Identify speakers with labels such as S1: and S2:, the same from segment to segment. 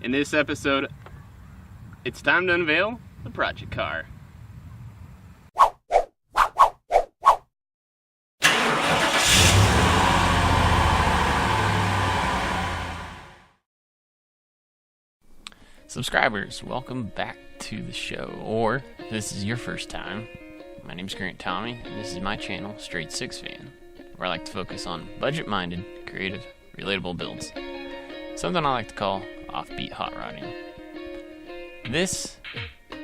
S1: In this episode, it's time to unveil the project car. Subscribers, welcome back to the show, or if this is your first time, my name is Grant Tommy, and this is my channel, Straight Six Fan, where I like to focus on budget-minded, creative, relatable builds. Something I like to call offbeat hot rodding. This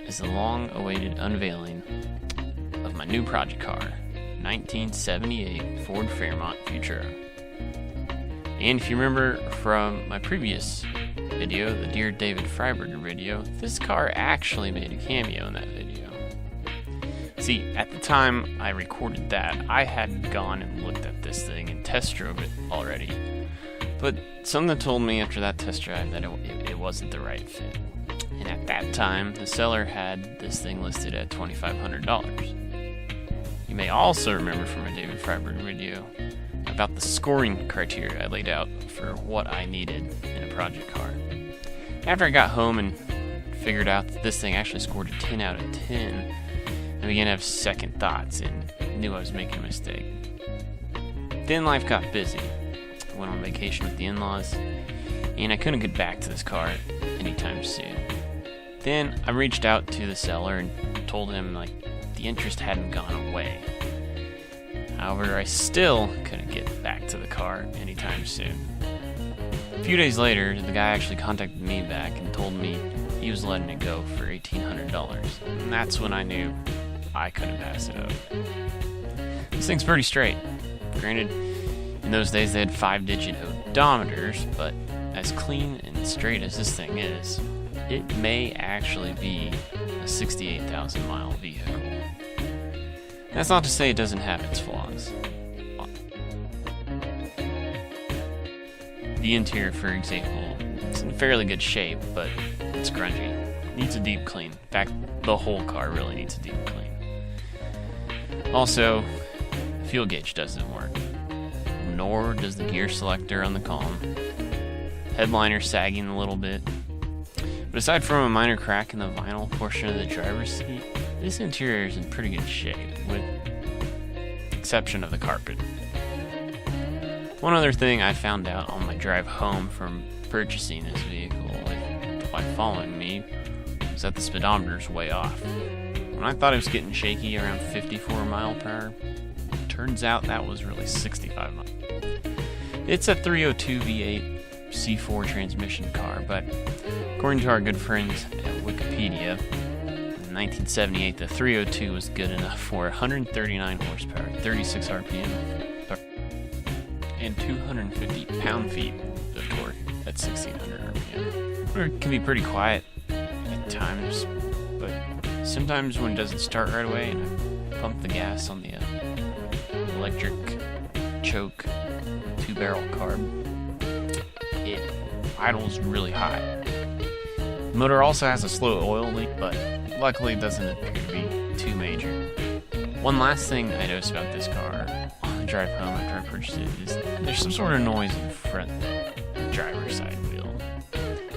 S1: is the long-awaited unveiling of my new project car, 1978 Ford Fairmont Futura. And if you remember from my previous video, the Dear David Freiberger video, this car actually made a cameo in that video. See, at the time I recorded that, I had gone and looked at this thing and test drove it already. But something told me after that test drive that it wasn't the right fit. And at that time, the seller had this thing listed at $2,500. You may also remember from a David Freiberger video about the scoring criteria I laid out for what I needed in a project car. After I got home and figured out that this thing actually scored a 10 out of 10, I began to have second thoughts and knew I was making a mistake. Then life got busy. I went on vacation with the in-laws, and I couldn't get back to this car anytime soon. Then I reached out to the seller and told him the interest hadn't gone away. However, I still couldn't get back to the car anytime soon. A few days later, the guy actually contacted me back and told me he was letting it go for $1,800. And that's when I knew I couldn't pass it up. This thing's pretty straight. Granted, in those days they had 5-digit odometers, but as clean and straight as this thing is, it may actually be a 68,000 mile vehicle. That's not to say it doesn't have its flaws. The interior, for example, is in fairly good shape, but it's grungy. It needs a deep clean. In fact, the whole car really needs a deep clean. Also, the fuel gauge doesn't work, nor does the gear selector on the column. Headliner sagging a little bit. But aside from a minor crack in the vinyl portion of the driver's seat, this interior is in pretty good shape, with the exception of the carpet. One other thing I found out on my drive home from purchasing this vehicle by following me was that the speedometer's way off. When I thought it was getting shaky around 54 mile per hour, turns out that was really 65 miles. It's a 302 V8 C4 transmission car, but according to our good friends at Wikipedia, in 1978 the 302 was good enough for 139 horsepower, 36 RPM, and 250 pound-feet of torque at 1600 RPM. It can be pretty quiet at times, but sometimes when it doesn't start right away and I pump the gas on the electric choke 2-barrel carb, it idles really high. The motor also has a slow oil leak, but luckily it doesn't appear to be too major. One last thing I noticed about this car on the drive home after I purchased it is there's some sort of noise in the front driver's side wheel.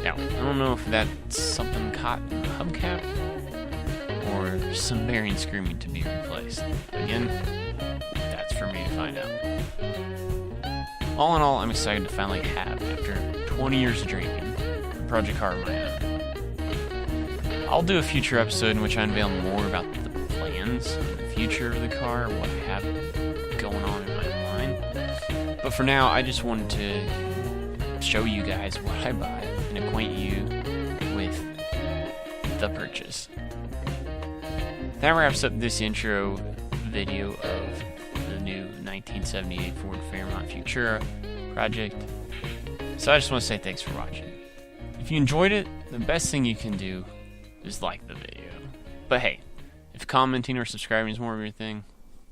S1: Now, I don't know if that's something caught in the hubcap or some bearing screaming to be replaced. Again, that's for me to find out. All in all, I'm excited to finally have, after 20 years of drinking, a project car of my own. I'll do a future episode in which I unveil more about the plans and the future of the car, what I have going on in my mind. But for now, I just wanted to show you guys what I bought and acquaint you with the purchase. That wraps up this intro video of the new 1978 Ford Fairmont Futura project. So I just want to say thanks for watching. If you enjoyed it, the best thing you can do is like the video. But hey, if commenting or subscribing is more of your thing,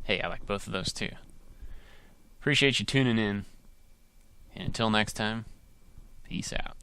S1: hey, I like both of those too. Appreciate you tuning in, and until next time, peace out.